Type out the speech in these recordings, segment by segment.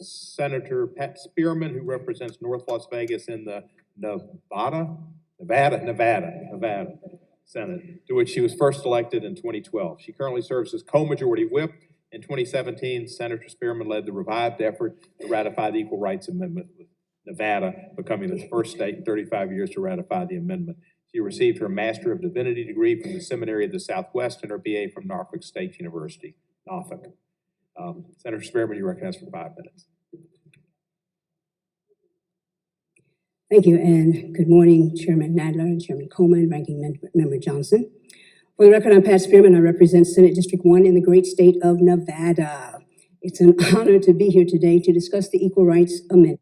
Senator Pat Spearman, who represents North Las Vegas in the Nevada Senate, to which she was first elected in 2012. She currently serves as co-majority whip. In 2017, Senator Spearman led the revived effort to ratify the Equal Rights Amendment, with Nevada becoming the first state in 35 years to ratify the amendment. She received her Master of Divinity degree from the Seminary of the Southwest and her BA from Norfolk State University, Norfolk. Senator Spearman, you recognized for 5 minutes. Thank you, and good morning, Chairman Nadler and Chairman Coleman, Ranking Member Johnson. For the record, I'm Pat Spearman. I represent Senate District 1 in the great state of Nevada. It's an honor to be here today to discuss the Equal Rights Amendment.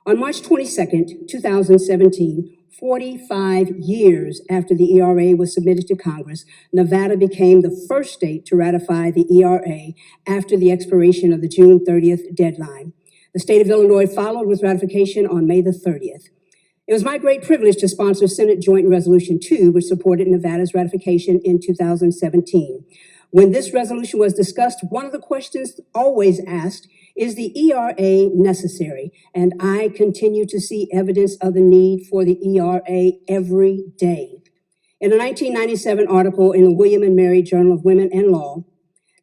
On March 22nd, 2017, 45 years after the ERA was submitted to Congress, Nevada became the first state to ratify the ERA after the expiration of the June 30th deadline. The state of Illinois followed with ratification on May the 30th. It was my great privilege to sponsor Senate Joint Resolution 2, which supported Nevada's ratification in 2017. When this resolution was discussed, one of the questions always asked, is the ERA necessary? And I continue to see evidence of the need for the ERA every day. In a 1997 article in the William and Mary Journal of Women and Law,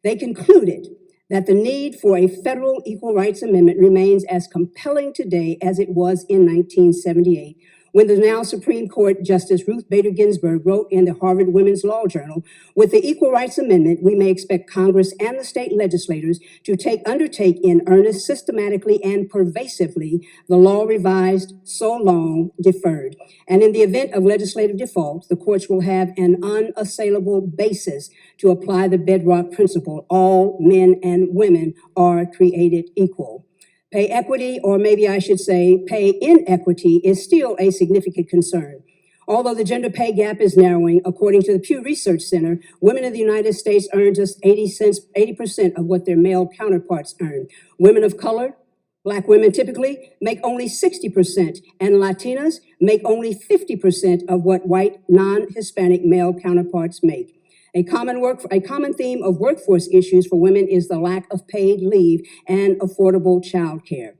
they concluded that the need for a federal equal rights amendment remains as compelling today as it was in 1978, when the now Supreme Court Justice Ruth Bader Ginsburg wrote in the Harvard Women's Law Journal, with the Equal Rights Amendment, we may expect Congress and the state legislators to undertake in earnest, systematically, and pervasively the law revised, so long deferred. And in the event of legislative default, the courts will have an unassailable basis to apply the bedrock principle: all men and women are created equal. Pay equity, or maybe I should say pay inequity, is still a significant concern. Although the gender pay gap is narrowing, according to the Pew Research Center, women in the United States earn just 80% of what their male counterparts earn. Women of color, Black women typically, make only 60%, and Latinas make only 50% of what white, non-Hispanic male counterparts make. A common theme of workforce issues for women is the lack of paid leave and affordable childcare.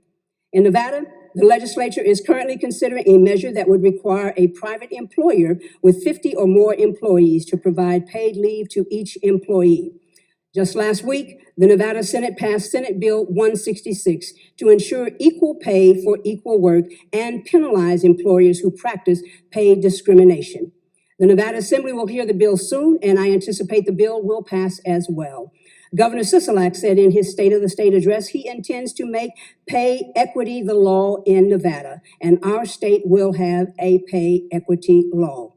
In Nevada, the legislature is currently considering a measure that would require a private employer with 50 or more employees to provide paid leave to each employee. Just last week, the Nevada Senate passed Senate Bill 166 to ensure equal pay for equal work and penalize employers who practice paid discrimination. The Nevada Assembly will hear the bill soon, and I anticipate the bill will pass as well. Governor Sisolak said in his State of the State address he intends to make pay equity the law in Nevada, and our state will have a pay equity law.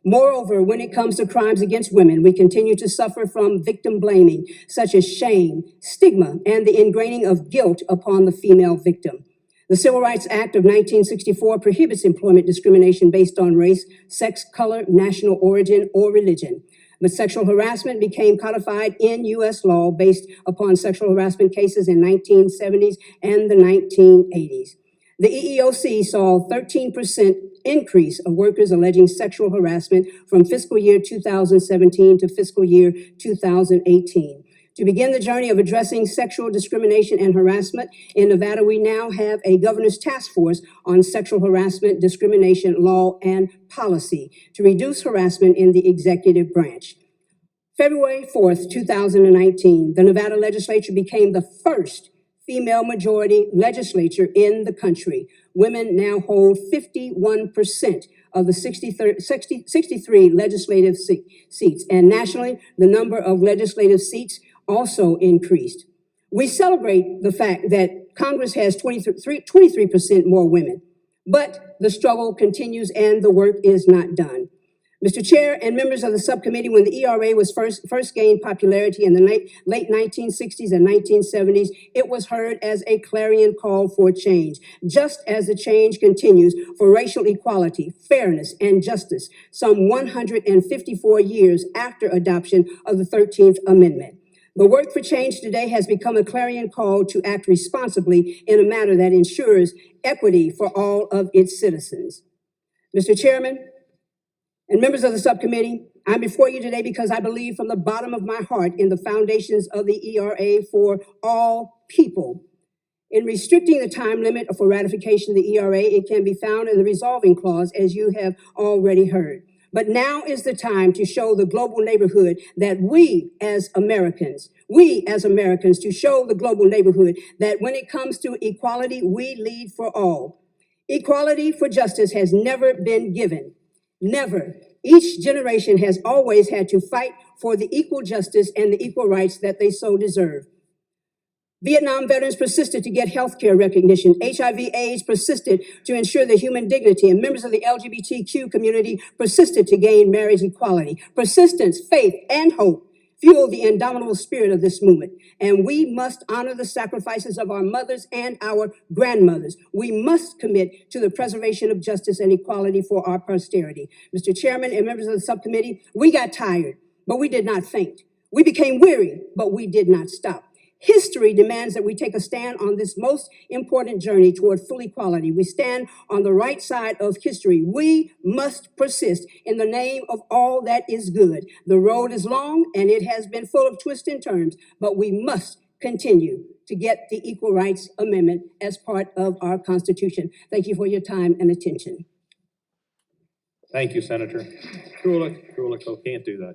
Moreover, when it comes to crimes against women, we continue to suffer from victim blaming, such as shame, stigma, and the ingraining of guilt upon the female victim. The Civil Rights Act of 1964 prohibits employment discrimination based on race, sex, color, national origin, or religion. But sexual harassment became codified in U.S. law based upon sexual harassment cases in 1970s and the 1980s. The EEOC saw a 13% increase of workers alleging sexual harassment from fiscal year 2017 to fiscal year 2018. To begin the journey of addressing sexual discrimination and harassment in Nevada, we now have a governor's task force on sexual harassment, discrimination, law, and policy to reduce harassment in the executive branch. February 4th, 2019, the Nevada legislature became the first female majority legislature in the country. Women now hold 51% of the 63 legislative seats, and nationally, the number of legislative seats also increased. We celebrate the fact that Congress has 23% more women, but the struggle continues and the work is not done. Mr. Chair and members of the subcommittee, when the ERA was first gained popularity in the late 1960s and 1970s, it was heard as a clarion call for change, just as the change continues for racial equality, fairness, and justice, some 154 years after adoption of the 13th Amendment. The work for change today has become a clarion call to act responsibly in a manner that ensures equity for all of its citizens. Mr. Chairman, And members of the subcommittee, I'm before you today because I believe from the bottom of my heart in the foundations of the ERA for all people. In restricting the time limit for ratification of the ERA, it can be found in the resolving clause, as you have already heard. But now is the time to show the global neighborhood that we as Americans, to show the global neighborhood that when it comes to equality, we lead for all. Equality for justice has never been given. Never. Each generation has always had to fight for the equal justice and the equal rights that they so deserve. Vietnam veterans persisted to get healthcare recognition. HIV/AIDS persisted to ensure their human dignity, and members of the LGBTQ community persisted to gain marriage equality. Persistence, faith, and hope fuel the indomitable spirit of this movement, and we must honor the sacrifices of our mothers and our grandmothers. We must commit to the preservation of justice and equality for our posterity. Mr. Chairman and members of the subcommittee, we got tired, but we did not faint. We became weary, but we did not stop. History demands that we take a stand on this most important journey toward full equality. We stand on the right side of history. We must persist in the name of all that is good. The road is long and it has been full of twists and turns, but we must continue to get the Equal Rights Amendment as part of our Constitution. Thank you for your time and attention. Thank you, Senator. Kulik, can't do that.